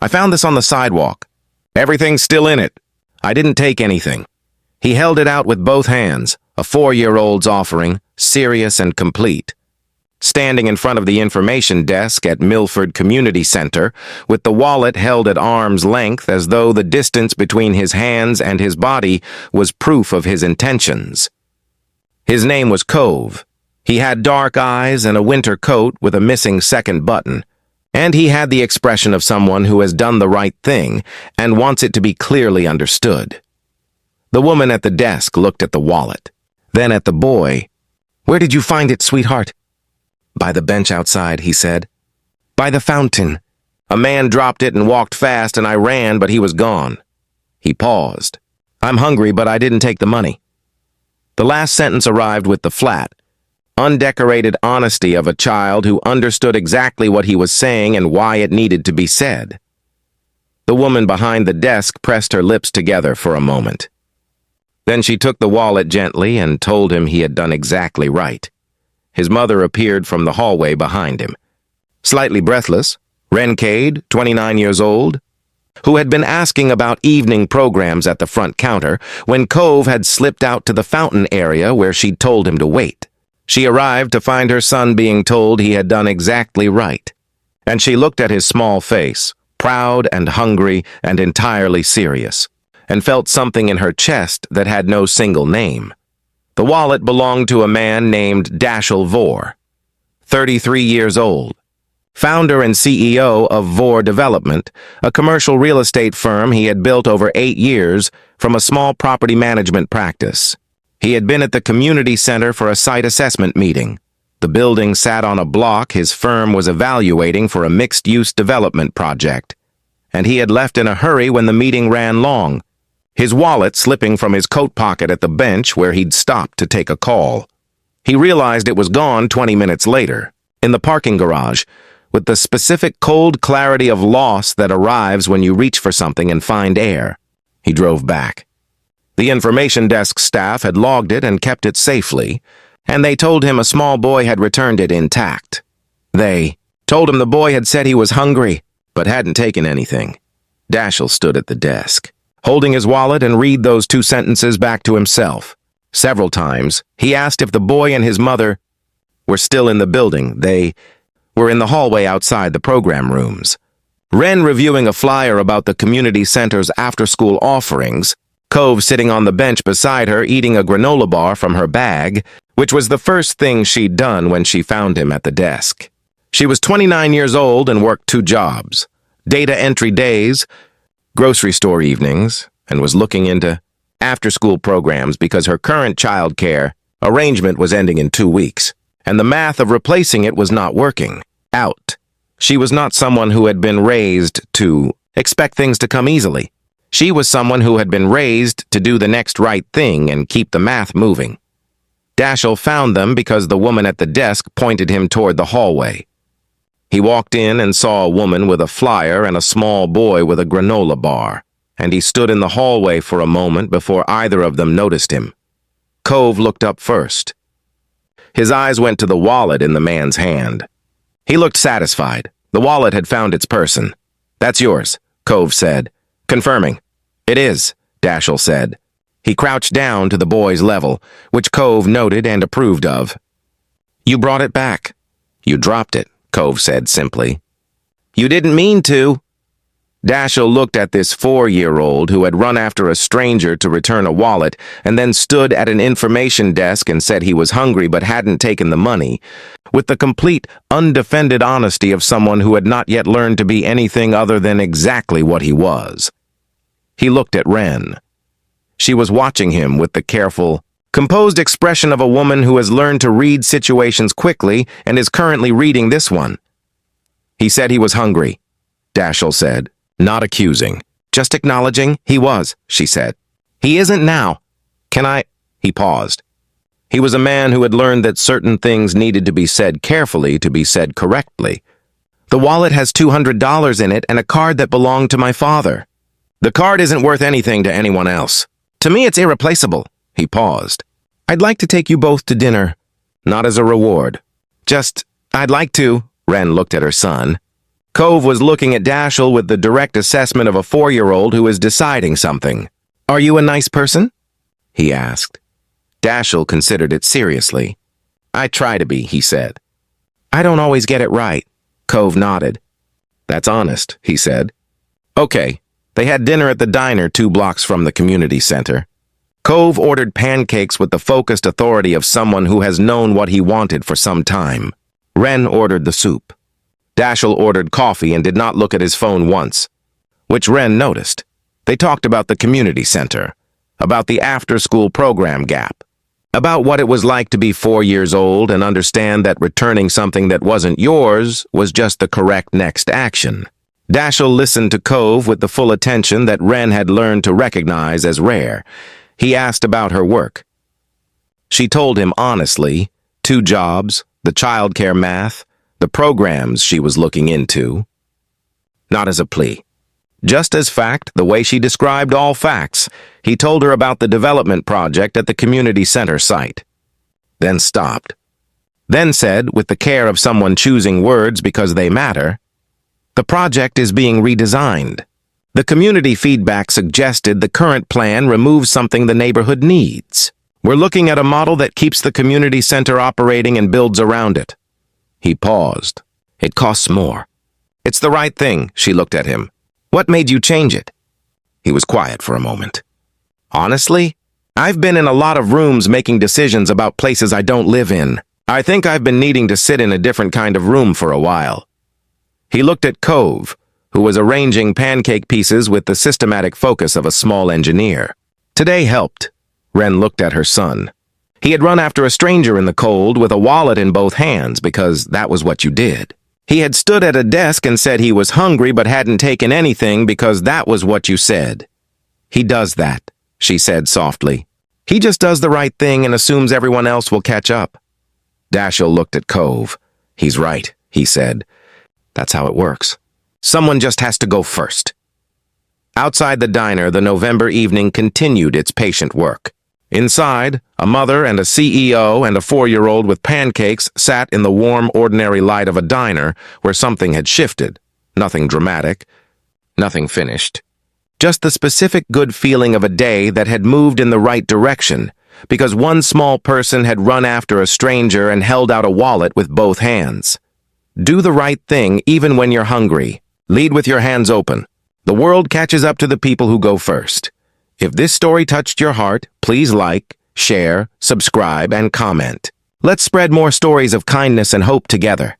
I found this on the sidewalk. Everything's still in it. I didn't take anything. He held it out with both hands, a 4-year-old's offering, serious and complete. Standing in front of the information desk at Milford Community Center, with the wallet held at arm's length as though the distance between his hands and his body was proof of his intentions. His name was Cove. He had dark eyes and a winter coat with a missing second button, and he had the expression of someone who has done the right thing and wants it to be clearly understood. The woman at the desk looked at the wallet, then at the boy. "Where did you find it, sweetheart?" "By the bench outside," he said. "By the fountain. A man dropped it and walked fast, and I ran, but he was gone." He paused. "I'm hungry, but I didn't take the money." The last sentence arrived with the flat, undecorated honesty of a child who understood exactly what he was saying and why it needed to be said. The woman behind the desk pressed her lips together for a moment. Then she took the wallet gently and told him he had done exactly right. His mother appeared from the hallway behind him. Slightly breathless, Ren Cade, 29 years old, who had been asking about evening programs at the front counter when Cove had slipped out to the fountain area where she'd told him to wait. She arrived to find her son being told he had done exactly right, and she looked at his small face, proud and hungry and entirely serious, and felt something in her chest that had no single name. The wallet belonged to a man named Dashiell Vore, 33 years old, founder and CEO of Vore Development, a commercial real estate firm he had built over 8 years from a small property management practice. He had been at the community center for a site assessment meeting. The building sat on a block his firm was evaluating for a mixed-use development project, and he had left in a hurry when the meeting ran long, his wallet slipping from his coat pocket at the bench where he'd stopped to take a call. He realized it was gone 20 minutes later, in the parking garage, with the specific cold clarity of loss that arrives when you reach for something and find air. He drove back. The information desk staff had logged it and kept it safely, and they told him a small boy had returned it intact. They told him the boy had said he was hungry, but hadn't taken anything. Dashiell stood at the desk, holding his wallet and read those 2 sentences back to himself. Several times, he asked if the boy and his mother were still in the building. They were in the hallway outside the program rooms. Ren reviewing a flyer about the community center's after-school offerings, Cove sitting on the bench beside her eating a granola bar from her bag, which was the first thing she'd done when she found him at the desk. She was 29 years old and worked 2 jobs, data entry days, grocery store evenings, and was looking into after-school programs because her current child care arrangement was ending in 2 weeks, and the math of replacing it was not working out. She was not someone who had been raised to expect things to come easily. She was someone who had been raised to do the next right thing and keep the math moving. Dashiell found them because the woman at the desk pointed him toward the hallway. He walked in and saw a woman with a flyer and a small boy with a granola bar, and he stood in the hallway for a moment before either of them noticed him. Cove looked up first. His eyes went to the wallet in the man's hand. He looked satisfied. The wallet had found its person. "That's yours," Cove said. "Confirming." "It is," Dashiell said. He crouched down to the boy's level, which Cove noted and approved of. "You brought it back." "You dropped it," Cove said simply. "You didn't mean to." Dashiell looked at this 4-year-old who had run after a stranger to return a wallet and then stood at an information desk and said he was hungry but hadn't taken the money, with the complete, undefended honesty of someone who had not yet learned to be anything other than exactly what he was. He looked at Ren. She was watching him with the careful, composed expression of a woman who has learned to read situations quickly and is currently reading this one. "He said he was hungry," Dashiell said, not accusing, just acknowledging he was, she said. "He isn't now. Can I—" He paused. He was a man who had learned that certain things needed to be said carefully to be said correctly. "The wallet has $200 in it and a card that belonged to my father. The card isn't worth anything to anyone else. To me, it's irreplaceable." He paused. "I'd like to take you both to dinner. Not as a reward. Just, I'd like to." Ren looked at her son. Cove was looking at Dashiell with the direct assessment of a 4-year-old who is deciding something. "Are you a nice person?" he asked. Dashiell considered it seriously. "I try to be," he said. "I don't always get it right." Cove nodded. "That's honest," he said. Okay, they had dinner at the diner 2 blocks from the community center. Cove ordered pancakes with the focused authority of someone who has known what he wanted for some time. Wren ordered the soup. Dashiell ordered coffee and did not look at his phone once, which Wren noticed. They talked about the community center, about the after-school program gap, about what it was like to be 4 years old and understand that returning something that wasn't yours was just the correct next action. Dashiell listened to Cove with the full attention that Wren had learned to recognize as rare. He asked about her work. She told him honestly, 2 jobs, the childcare math, the programs she was looking into. Not as a plea. Just as fact, the way she described all facts, he told her about the development project at the community center site. Then stopped. Then said, with the care of someone choosing words because they matter, "The project is being redesigned. The community feedback suggested the current plan removes something the neighborhood needs. We're looking at a model that keeps the community center operating and builds around it." He paused. "It costs more." "It's the right thing," she looked at him. "What made you change it?" He was quiet for a moment. "Honestly, I've been in a lot of rooms making decisions about places I don't live in. I think I've been needing to sit in a different kind of room for a while." He looked at Cove, who was arranging pancake pieces with the systematic focus of a small engineer. Today helped. Wren looked at her son. He had run after a stranger in the cold with a wallet in both hands because that was what you did. He had stood at a desk and said he was hungry but hadn't taken anything because that was what you said. "He does that," she said softly. "He just does the right thing and assumes everyone else will catch up." Dashiell looked at Cove. "He's right," he said. "That's how it works. Someone just has to go first." Outside the diner, the November evening continued its patient work. Inside, a mother and a CEO and a 4-year-old with pancakes sat in the warm, ordinary light of a diner where something had shifted. Nothing dramatic, nothing finished. Just the specific good feeling of a day that had moved in the right direction, because one small person had run after a stranger and held out a wallet with both hands. Do the right thing even when you're hungry. Lead with your hands open. The world catches up to the people who go first. If this story touched your heart, please like, share, subscribe, and comment. Let's spread more stories of kindness and hope together.